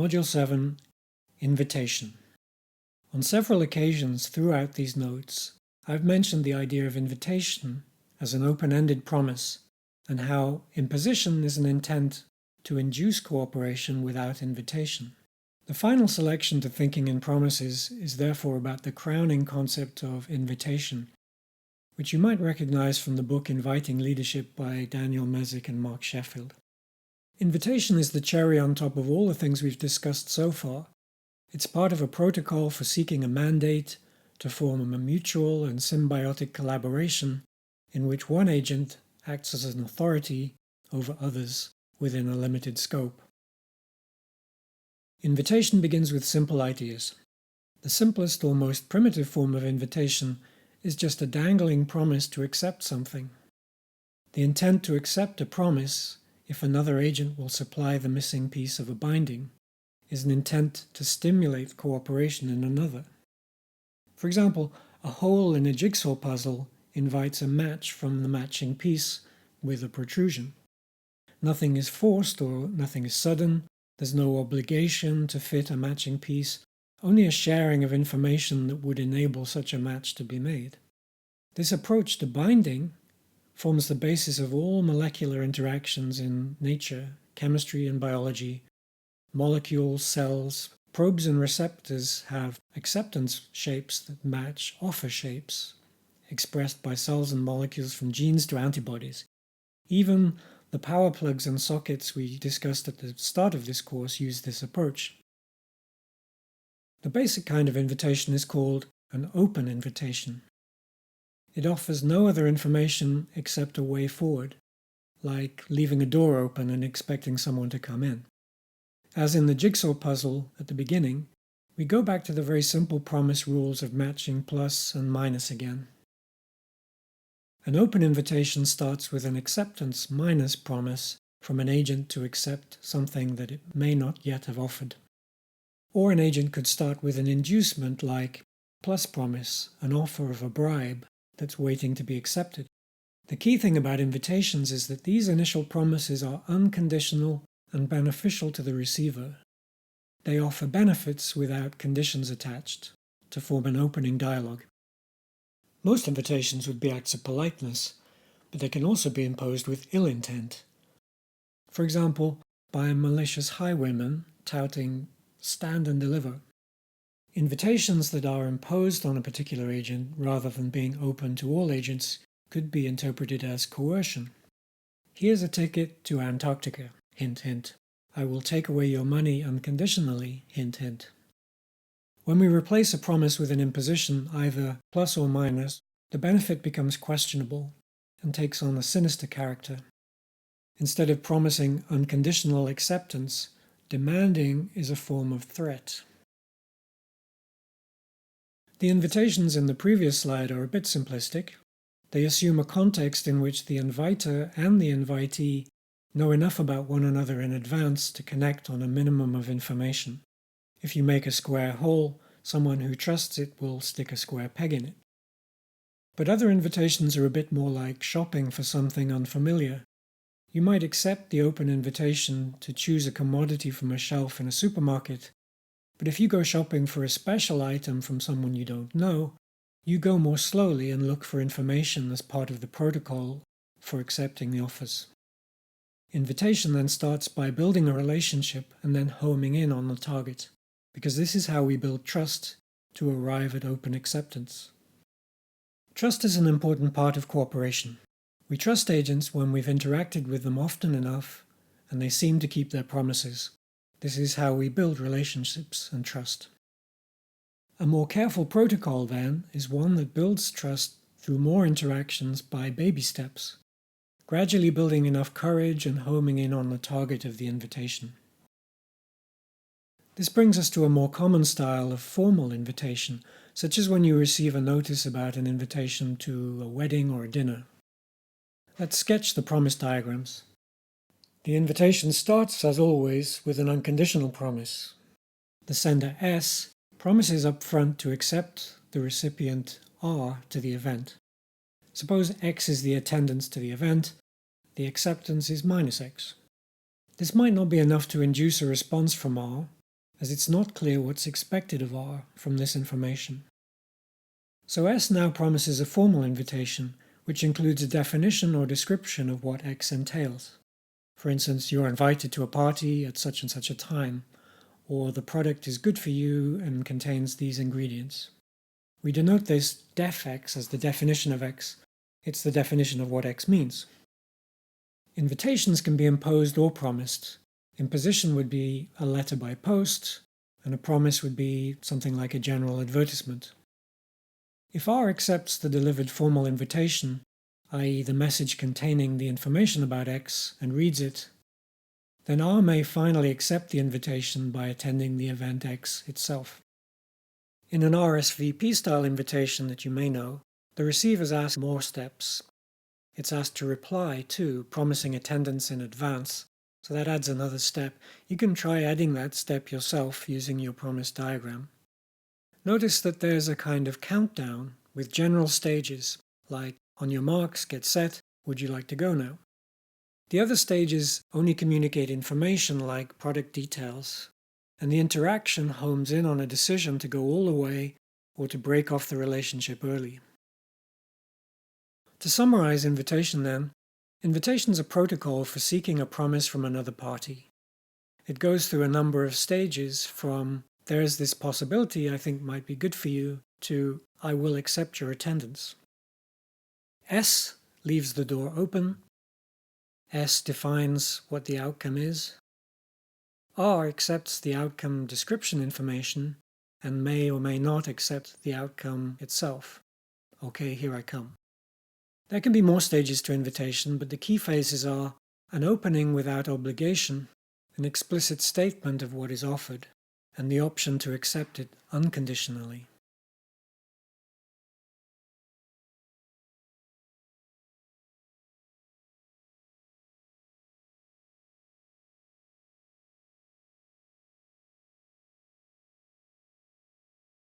Module 7, Invitation. On several occasions throughout these notes, I've mentioned the idea of invitation as an open-ended promise, and how imposition is an intent to induce cooperation without invitation. The final selection to thinking in promises is therefore about the crowning concept of invitation, which you might recognize from the book Inviting Leadership by Daniel Mezek and Mark Sheffield. Invitation is the cherry on top of all the things we've discussed so far. It's part of a protocol for seeking a mandate to form a mutual and symbiotic collaboration in which one agent acts as an authority over others within a limited scope. Invitation begins with simple ideas. The simplest or most primitive form of invitation is just a dangling promise to accept something. The intent to accept a promise, if another agent will supply the missing piece of a binding, is an intent to stimulate cooperation in another. For example, a hole in a jigsaw puzzle invites a match from the matching piece with a protrusion. Nothing is forced or nothing is sudden. There's no obligation to fit a matching piece, only a sharing of information that would enable such a match to be made. This approach to binding forms the basis of all molecular interactions in nature, chemistry and biology. Molecules, cells, probes and receptors have acceptance shapes that match offer shapes, expressed by cells and molecules from genes to antibodies. Even the power plugs and sockets we discussed at the start of this course use this approach. The basic kind of invitation is called an open invitation. It offers no other information except a way forward, like leaving a door open and expecting someone to come in. As in the jigsaw puzzle at the beginning, we go back to the very simple promise rules of matching plus and minus again. An open invitation starts with an acceptance minus promise from an agent to accept something that it may not yet have offered. Or an agent could start with an inducement like plus promise, an offer of a bribe that's waiting to be accepted. The key thing about invitations is that these initial promises are unconditional and beneficial to the receiver. They offer benefits without conditions attached to form an opening dialogue. Most invitations would be acts of politeness, but they can also be imposed with ill intent. For example, by a malicious highwayman touting stand and deliver. Invitations that are imposed on a particular agent rather than being open to all agents could be interpreted as coercion. Here's a ticket to Antarctica, hint hint. I will take away your money unconditionally, hint hint. When we replace a promise with an imposition, either plus or minus, the benefit becomes questionable and takes on a sinister character. Instead of promising unconditional acceptance, demanding is a form of threat. The invitations in the previous slide are a bit simplistic. They assume a context in which the inviter and the invitee know enough about one another in advance to connect on a minimum of information. If you make a square hole, someone who trusts it will stick a square peg in it. But other invitations are a bit more like shopping for something unfamiliar. You might accept the open invitation to choose a commodity from a shelf in a supermarket, but if you go shopping for a special item from someone you don't know, you go more slowly and look for information as part of the protocol for accepting the offers. Invitation then starts by building a relationship and then homing in on the target, because this is how we build trust to arrive at open acceptance. Trust is an important part of cooperation. We trust agents when we've interacted with them often enough and they seem to keep their promises. This is how we build relationships and trust. A more careful protocol, then, is one that builds trust through more interactions by baby steps, gradually building enough courage and homing in on the target of the invitation. This brings us to a more common style of formal invitation, such as when you receive a notice about an invitation to a wedding or a dinner. Let's sketch the promise diagrams. The invitation starts, as always, with an unconditional promise. The sender S promises up front to accept the recipient R to the event. Suppose X is the attendance to the event, the acceptance is minus X. This might not be enough to induce a response from R, as it's not clear what's expected of R from this information. So S now promises a formal invitation, which includes a definition or description of what X entails. For instance, you're invited to a party at such and such a time, or the product is good for you and contains these ingredients. We denote this def X as the definition of X. It's the definition of what X means. Invitations can be imposed or promised. Imposition would be a letter by post, and a promise would be something like a general advertisement. If R accepts the delivered formal invitation, i.e. the message containing the information about X, and reads it, then R may finally accept the invitation by attending the event X itself. In an RSVP-style invitation that you may know, the receiver's asked more steps. It's asked to reply too, promising attendance in advance, so that adds another step. You can try adding that step yourself using your promise diagram. Notice that there's a kind of countdown with general stages, like on your marks, get set, would you like to go now? The other stages only communicate information like product details, and the interaction homes in on a decision to go all the way or to break off the relationship early. To summarize invitation then, invitation's a protocol for seeking a promise from another party. It goes through a number of stages from there's this possibility I think might be good for you to I will accept your attendance. S leaves the door open. S defines what the outcome is. R accepts the outcome description information and may or may not accept the outcome itself. Okay, here I come. There can be more stages to invitation, but the key phases are an opening without obligation, an explicit statement of what is offered, and the option to accept it unconditionally.